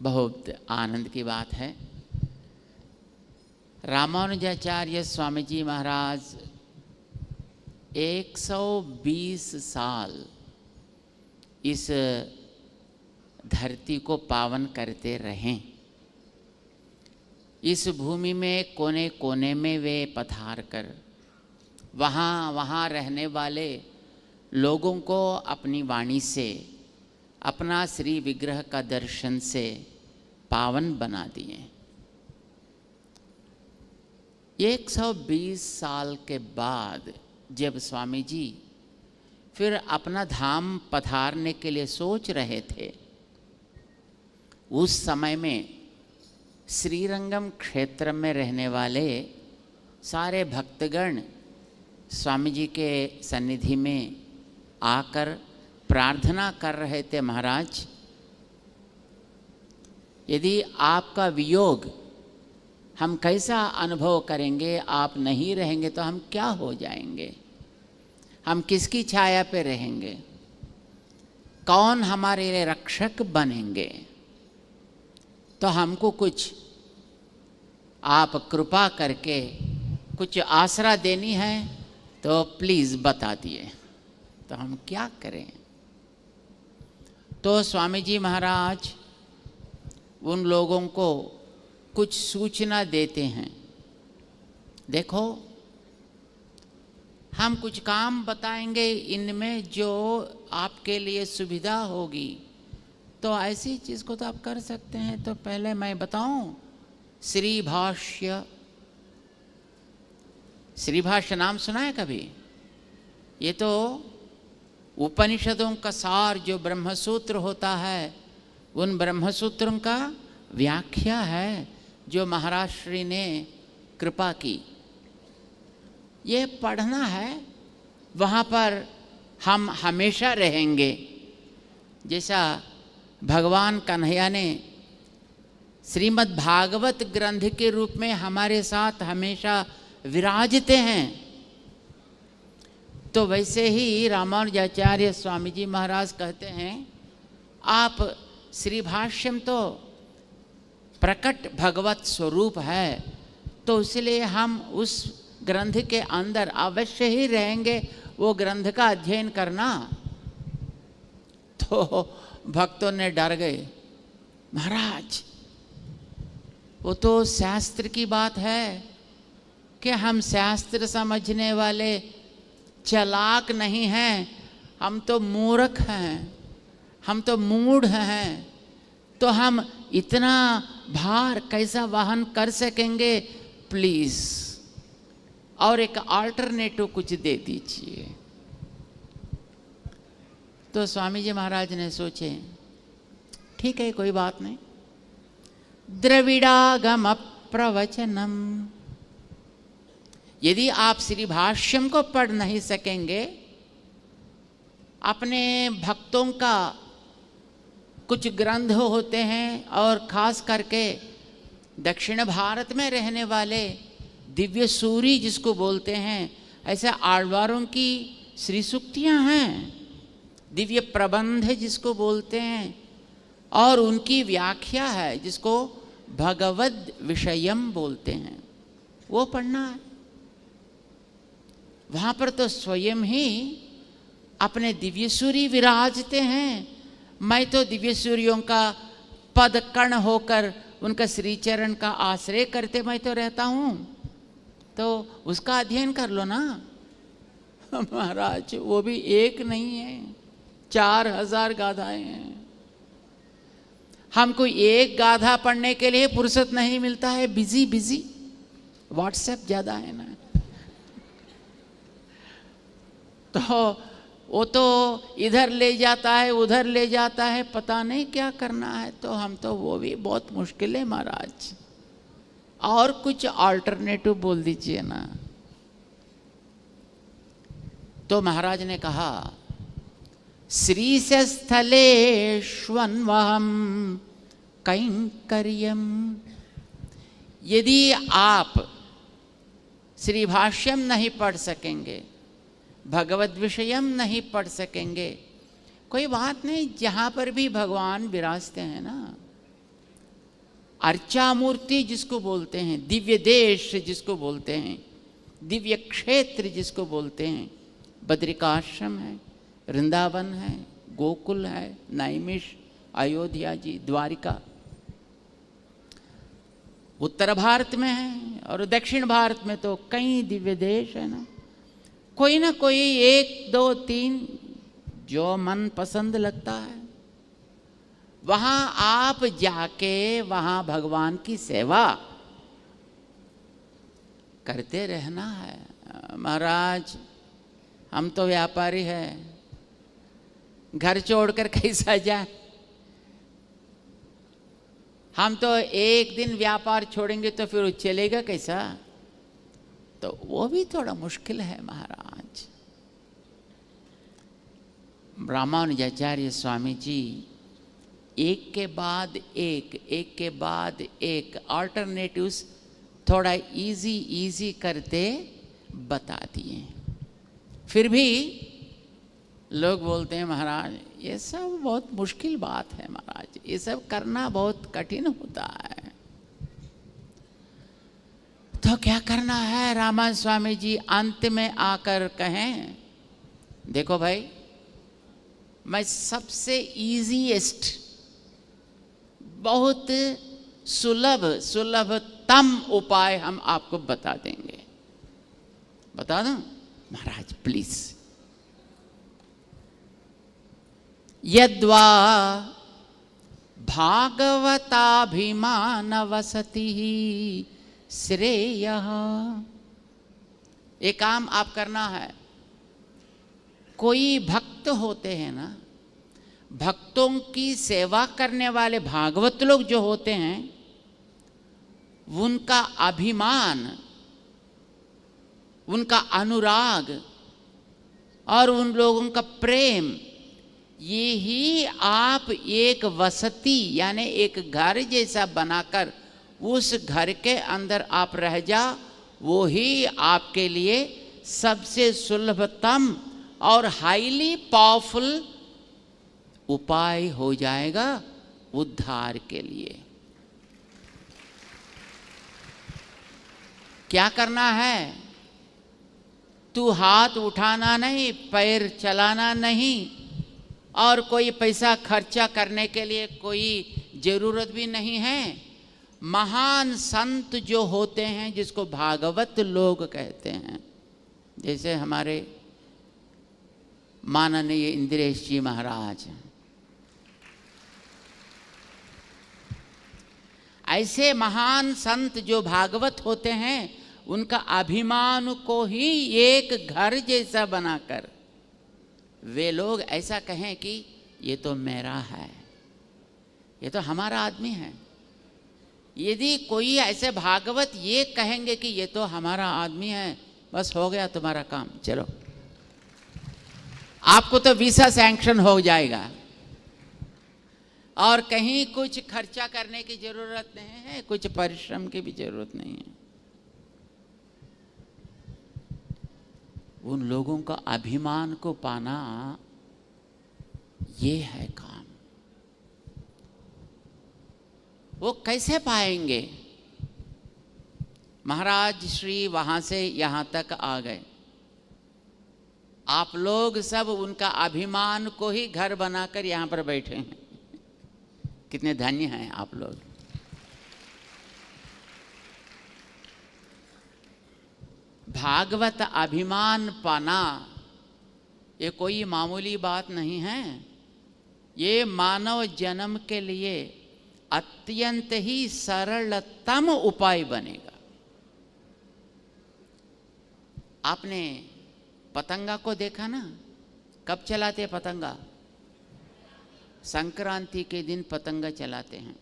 बहुत आनंद की बात है। रामानुजाचार्य स्वामी जी महाराज 120 साल इस धरती को पावन करते रहें। इस भूमि में कोने कोने में वे पधार कर वहाँ रहने वाले लोगों को अपनी वाणी से, अपना श्री विग्रह का दर्शन से पावन बना दिए। 120 साल के बाद जब स्वामी जी फिर अपना धाम पधारने के लिए सोच रहे थे, उस समय में श्रीरंगम क्षेत्र में रहने वाले सारे भक्तगण स्वामी जी के सन्निधि में आकर प्रार्थना कर रहे थे, महाराज यदि आपका वियोग हम कैसा अनुभव करेंगे, आप नहीं रहेंगे तो हम क्या हो जाएंगे, हम किसकी छाया पे रहेंगे, कौन हमारे लिए रक्षक बनेंगे। तो हमको कुछ आप कृपा करके कुछ आसरा देनी है तो प्लीज़ बता दिए, तो हम क्या करें। तो स्वामी जी महाराज उन लोगों को कुछ सूचना देते हैं, देखो हम कुछ काम बताएंगे इनमें जो आपके लिए सुविधा होगी, तो ऐसी चीज़ को तो आप कर सकते हैं। तो पहले मैं बताऊं, श्री भाष्य नाम सुना है कभी? ये तो उपनिषदों का सार जो ब्रह्मसूत्र होता है, उन ब्रह्मसूत्रों का व्याख्या है जो महाराज श्री ने कृपा की। ये पढ़ना है, वहाँ पर हम हमेशा रहेंगे। जैसा भगवान कन्हैया ने श्रीमद् भागवत ग्रंथ के रूप में हमारे साथ हमेशा विराजते हैं, तो वैसे ही रामानुजाचार्य स्वामी जी महाराज कहते हैं, आप श्री भाष्यम तो प्रकट भगवत स्वरूप है, तो इसलिए हम उस ग्रंथ के अंदर अवश्य ही रहेंगे, वो ग्रंथ का अध्ययन करना। तो भक्तों ने डर गए, महाराज वो तो शास्त्र की बात है कि हम शास्त्र समझने वाले चालाक नहीं हैं, हम तो मूर्ख हैं, हम तो मूढ़ हैं, तो हम इतना भार कैसा वहन कर सकेंगे, प्लीज़ और एक अल्टरनेटिव कुछ दे दीजिए। तो स्वामी जी महाराज ने सोचे, ठीक है कोई बात नहीं, द्रविड़ागम प्रवचनम, यदि आप श्री भाष्यम को पढ़ नहीं सकेंगे, अपने भक्तों का कुछ ग्रंथ होते हैं और ख़ास करके दक्षिण भारत में रहने वाले दिव्य सूरी जिसको बोलते हैं, ऐसे आழ்वारों की श्री सूक्तियाँ हैं, दिव्य प्रबंध जिसको बोलते हैं, और उनकी व्याख्या है जिसको भगवद विषयम बोलते हैं, वो पढ़ना है। वहाँ पर तो स्वयं ही अपने दिव्य सूरी विराजते हैं। मैं तो दिव्य सूर्यों का पद कर्ण होकर उनका श्री चरण का आश्रय करते मैं तो रहता हूँ, तो उसका अध्ययन कर लो ना। महाराज वो भी एक नहीं है, 4000 गाथाएं हैं। हमको एक गाथा पढ़ने के लिए फुर्सत नहीं मिलता है, बिजी व्हाट्सएप ज़्यादा है ना। तो वो तो इधर ले जाता है, उधर ले जाता है, पता नहीं क्या करना है। तो हम तो वो भी बहुत मुश्किल है महाराज, और कुछ अल्टरनेटिव बोल दीजिए ना। तो महाराज ने कहा, श्रीशस्थलेष्वन्वहं कैंकर्यम, यदि आप श्री भाष्यम नहीं पढ़ सकेंगे, भगवद विषयम नहीं पढ़ सकेंगे, कोई बात नहीं, जहाँ पर भी भगवान विराजते हैं ना, अर्चा मूर्ति जिसको बोलते हैं, दिव्य देश जिसको बोलते हैं, दिव्य क्षेत्र जिसको बोलते हैं, बद्रिकाश्रम है, वृंदावन है, गोकुल है, नैमिष, अयोध्या जी, द्वारिका उत्तर भारत में है, और दक्षिण भारत में तो कई दिव्य देश है ना। कोई ना कोई 1 2 3 जो मन पसंद लगता है वहां आप जाके वहां भगवान की सेवा करते रहना है। महाराज हम तो व्यापारी है, घर छोड़कर कैसा जाए? हम तो एक दिन व्यापार छोड़ेंगे तो फिर चलेगा कैसा? तो वो भी थोड़ा मुश्किल है महाराज। रामानुजाचार्य स्वामी जी एक के बाद एक अल्टरनेटिव्स थोड़ा इजी करते बता दिए। फिर भी लोग बोलते हैं महाराज ये सब बहुत मुश्किल बात है महाराज, ये सब करना बहुत कठिन होता है। तो क्या करना है? रामा स्वामी जी अंत में आकर कहें, देखो भाई मैं सबसे इजीएस्ट, बहुत सुलभतम उपाय हम आपको बता देंगे। बता दूं महाराज प्लीज? यद्वा भागवताभिमानवसति श्रेयः। एक काम आप करना है, कोई भक्त होते हैं ना, भक्तों की सेवा करने वाले भागवत लोग जो होते हैं, उनका अभिमान, उनका अनुराग और उन लोगों का प्रेम, ये ही आप एक वसति यानी एक घर जैसा बनाकर उस घर के अंदर आप रह जा, वो ही आपके लिए सबसे सुलभतम और हाईली पावरफुल उपाय हो जाएगा उद्धार के लिए। क्या करना है? तू हाथ उठाना नहीं, पैर चलाना नहीं, और कोई पैसा खर्चा करने के लिए कोई जरूरत भी नहीं है। महान संत जो होते हैं जिसको भागवत लोग कहते हैं, जैसे हमारे माननीय इंद्रेश जी महाराज, ऐसे महान संत जो भागवत होते हैं, उनका अभिमान को ही एक घर जैसा बनाकर वे लोग ऐसा कहें कि ये तो मेरा है, ये तो हमारा आदमी है। यदि कोई ऐसे भागवत ये कहेंगे कि ये तो हमारा आदमी है, बस हो गया तुम्हारा काम, चलो आपको तो वीसा सैंक्शन हो जाएगा और कहीं कुछ खर्चा करने की जरूरत नहीं है, कुछ परिश्रम की भी जरूरत नहीं है। उन लोगों का अभिमान को पाना ये है काम। वो कैसे पाएंगे? महाराज श्री वहां से यहां तक आ गए, आप लोग सब उनका अभिमान को ही घर बनाकर यहां पर बैठे हैं। कितने धन्य हैं आप लोग। भागवत अभिमान पाना ये कोई मामूली बात नहीं है, ये मानव जन्म के लिए अत्यंत ही सरलतम उपाय बनेगा। आपने पतंगा को देखा ना? कब चलाते पतंगा? संक्रांति के दिन पतंगा चलाते हैं।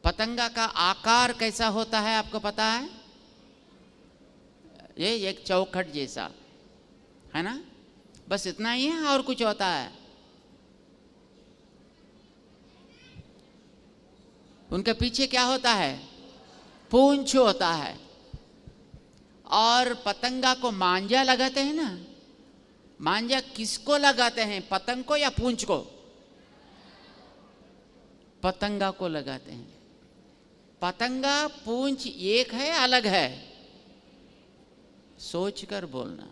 पतंगा का आकार कैसा होता है आपको पता है? ये एक चौखट जैसा है ना, बस इतना ही है, और कुछ होता है? उनके पीछे क्या होता है? पूंछ होता है। और पतंगा को मांजा लगाते हैं ना, मांजा किसको लगाते हैं? पतंग को या पूंछ को? पतंगा को लगाते हैं। पतंगा पूंछ एक है अलग है? सोच कर बोलना,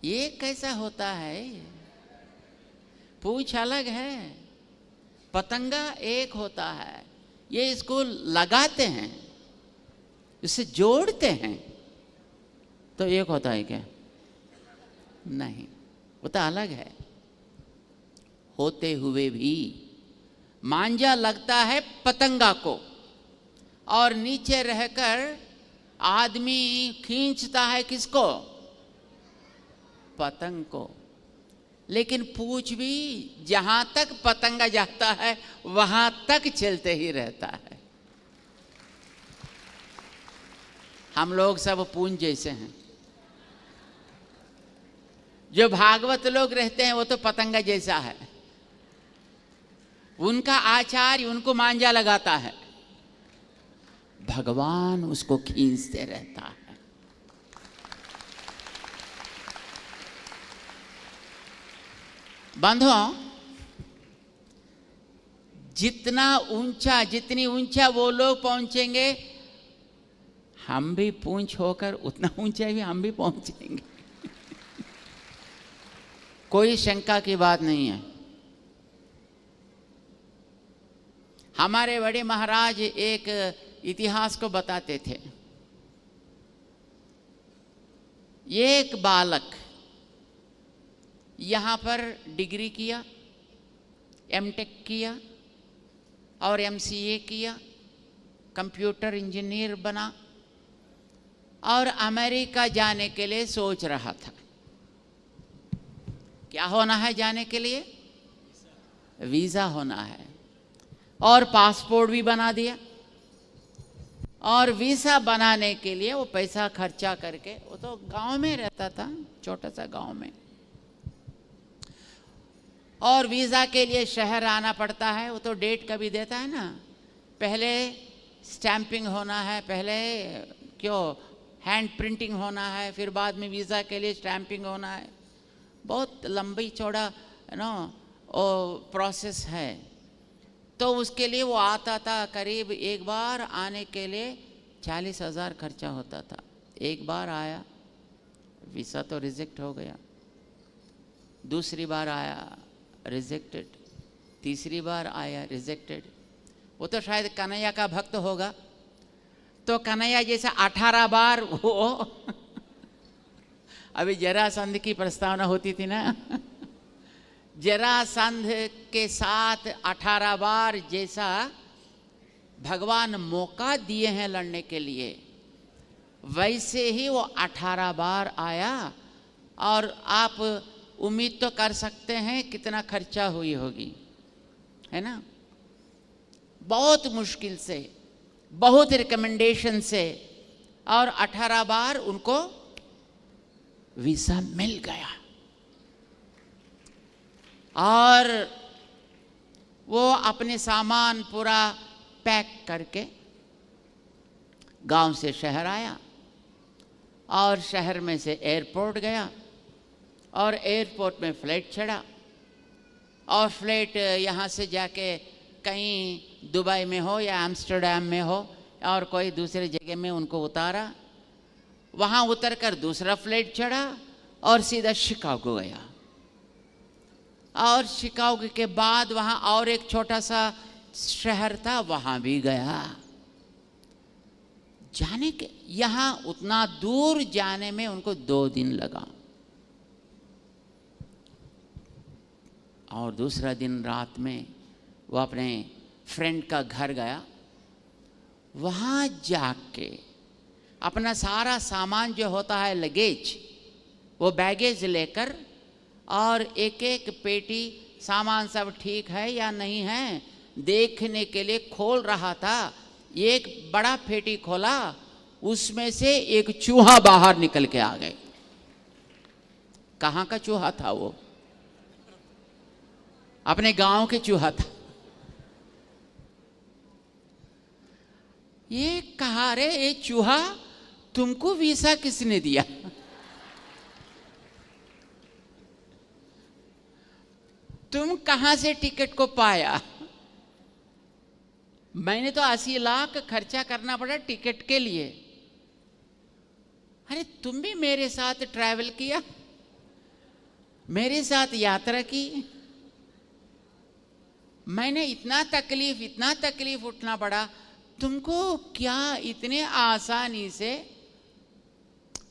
ये कैसा होता है? पूंछ अलग है, पतंगा एक होता है। ये इसको लगाते हैं, इसे जोड़ते हैं तो एक होता है क्या? नहीं, वो तो अलग है। होते हुए भी मांझा लगता है पतंगा को, और नीचे रहकर आदमी खींचता है किसको? पतंग को। लेकिन पूंछ भी जहां तक पतंगा जाता है वहां तक चलते ही रहता है। हम लोग सब पूंछ जैसे हैं। जो भागवत लोग रहते हैं वो तो पतंगा जैसा है। उनका आचार्य उनको मांझा लगाता है, भगवान उसको खींचते रहता है। बंधुओं, जितनी ऊंचा वो लोग पहुंचेंगे, हम भी पूंछ होकर उतना ऊंचा भी हम भी पहुंचेंगे। कोई शंका की बात नहीं है। हमारे बड़े महाराज एक इतिहास को बताते थे। एक बालक यहाँ पर डिग्री किया, एमटेक किया और एमसीए किया, कंप्यूटर इंजीनियर बना और अमेरिका जाने के लिए सोच रहा था। क्या होना है जाने के लिए? वीज़ा होना है। और पासपोर्ट भी बना दिया। और वीज़ा बनाने के लिए वो पैसा खर्चा करके, वो तो गांव में रहता था, छोटा सा गांव में, और वीज़ा के लिए शहर आना पड़ता है। वो तो डेट कभी देता है ना, पहले स्टैंपिंग होना है, पहले हैंड प्रिंटिंग होना है, फिर बाद में वीज़ा के लिए स्टैंपिंग होना है। बहुत लंबी चौड़ा प्रोसेस है। तो उसके लिए वो आता था, करीब एक बार आने के लिए 40,000 खर्चा होता था। एक बार आया, वीज़ा तो रिजेक्ट हो गया। दूसरी बार आया, रिजेक्टेड। तीसरी बार आया, रिजेक्टेड। वो तो शायद कन्हैया का भक्त होगा, तो कन्हैया जैसा 18 बार वो अभी जरासंध की प्रस्तावना होती थी ना, जरासंध के साथ 18 बार जैसा भगवान मौका दिए हैं लड़ने के लिए, वैसे ही वो 18 बार आया। और आप उम्मीद तो कर सकते हैं कितना खर्चा हुई होगी, है ना? बहुत मुश्किल से, बहुत रिकमेंडेशन से, और 18 बार उनको वीज़ा मिल गया। और वो अपने सामान पूरा पैक करके गांव से शहर आया, और शहर में से एयरपोर्ट गया, और एयरपोर्ट में फ्लाइट चढ़ा, और फ्लाइट यहाँ से जाके कहीं दुबई में हो या एम्स्टर्डम में हो और कोई दूसरे जगह में उनको उतारा। वहाँ उतरकर दूसरा फ्लाइट चढ़ा और सीधा शिकागो गया। और शिकागो के बाद वहाँ और एक छोटा सा शहर था, वहाँ भी गया। जाने के यहाँ उतना दूर जाने में उनको 2 दिन लगा। और दूसरा दिन रात में वो अपने फ्रेंड का घर गया। वहाँ जाके अपना सारा सामान जो होता है, लगेज, वो बैगेज लेकर, और एक एक पेटी सामान सब ठीक है या नहीं है देखने के लिए खोल रहा था। एक बड़ा पेटी खोला, उसमें से एक चूहा बाहर निकल के आ गए। कहाँ का चूहा था वो? अपने गांव के चूहा था। ये कहा, रे ये चूहा, तुमको वीज़ा किसने दिया? तुम कहां से टिकट को पाया? मैंने तो 80 लाख खर्चा करना पड़ा टिकट के लिए। अरे तुम भी मेरे साथ ट्रैवल किया, मेरे साथ यात्रा की, मैंने इतना तकलीफ उठना पड़ा, तुमको क्या इतने आसानी से?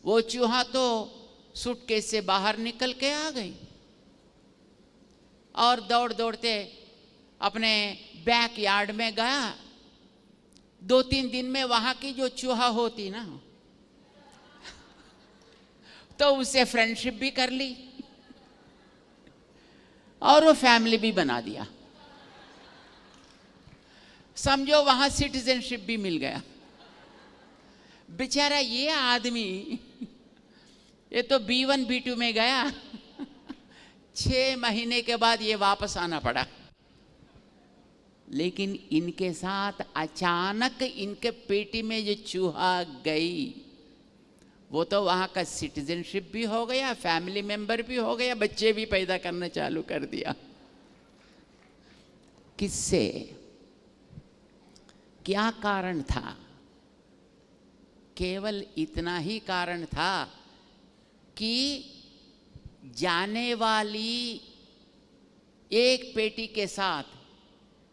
वो चूहा तो सूटकेस से बाहर निकल के आ गई और दौड़ते अपने बैक यार्ड में गया। 2-3 दिन में वहां की जो चूहा होती ना, तो उससे फ्रेंडशिप भी कर ली और वो फैमिली भी बना दिया। समझो वहां सिटीजनशिप भी मिल गया। बेचारा ये आदमी, ये तो B1 B2 में गया, 6 महीने के बाद ये वापस आना पड़ा। लेकिन इनके साथ अचानक इनके पेटी में जो चूहा गई, वो तो वहाँ का सिटीजनशिप भी हो गया, फैमिली मेंबर भी हो गया, बच्चे भी पैदा करना चालू कर दिया। किससे? क्या कारण था? केवल इतना ही कारण था कि जाने वाली एक पेटी के साथ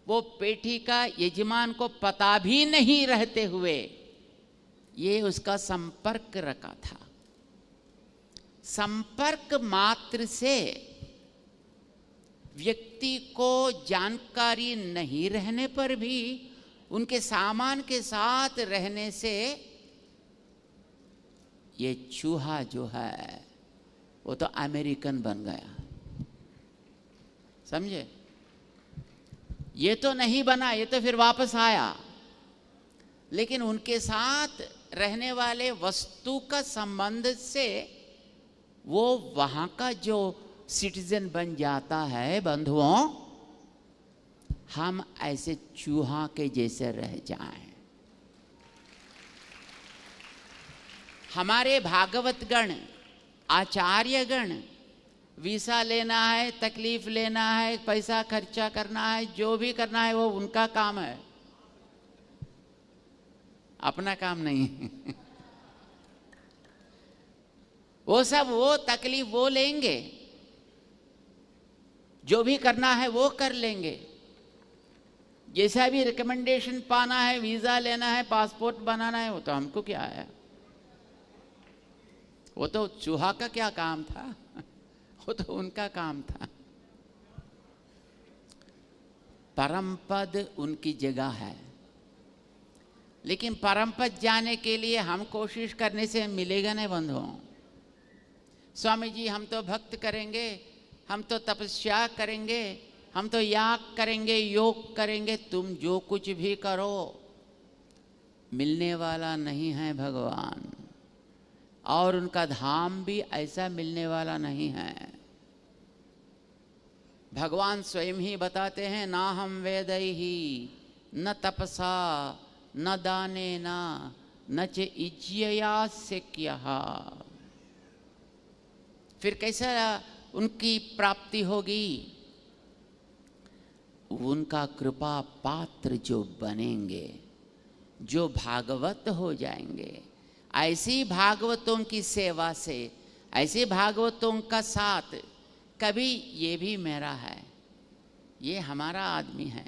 वो पेटी का यजमान को पता भी नहीं रहते हुए ये उसका संपर्क रखा था। संपर्क मात्र से व्यक्ति को जानकारी नहीं रहने पर भी उनके सामान के साथ रहने से ये चूहा जो है वो तो अमेरिकन बन गया। समझे? ये तो नहीं बना, ये तो फिर वापस आया, लेकिन उनके साथ रहने वाले वस्तु का संबंध से वो वहां का जो सिटीजन बन जाता है। बंधुओं, हम ऐसे चूहा के जैसे रह जाएं। हमारे भागवतगण, आचार्यगण, वीसा लेना है, तकलीफ लेना है, पैसा खर्चा करना है, जो भी करना है वो उनका काम है, अपना काम नहीं। वो सब वो तकलीफ वो लेंगे, जो भी करना है वो कर लेंगे। जैसा भी रिकमेंडेशन पाना है, वीजा लेना है, पासपोर्ट बनाना है, वो तो हमको क्या है? वो तो चूहा का क्या काम था? वो तो उनका काम था। परम पद उनकी जगह है, लेकिन परम पद जाने के लिए हम कोशिश करने से मिलेगा नहीं बंधुओं। स्वामी जी हम तो भक्त करेंगे, हम तो तपस्या करेंगे, हम तो याग करेंगे, योग करेंगे। तुम जो कुछ भी करो, मिलने वाला नहीं है भगवान, और उनका धाम भी ऐसा मिलने वाला नहीं है। भगवान स्वयं ही बताते हैं, ना हम वेदैहि न तपसा न दानेन न च इज्यया शक्यः। फिर कैसा उनकी प्राप्ति होगी? उनका कृपा पात्र जो बनेंगे, जो भागवत हो जाएंगे, ऐसी भागवतों की सेवा से, ऐसे भागवतों का साथ, कभी ये भी मेरा है, ये हमारा आदमी है,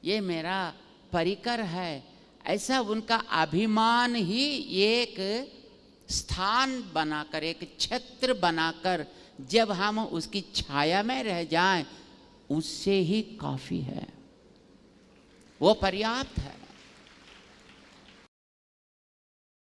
ये मेरा परिकर है, ऐसा उनका अभिमान ही एक स्थान बनाकर, एक छत्र बनाकर जब हम उसकी छाया में रह जाएं, उससे ही काफ़ी है, वो पर्याप्त है।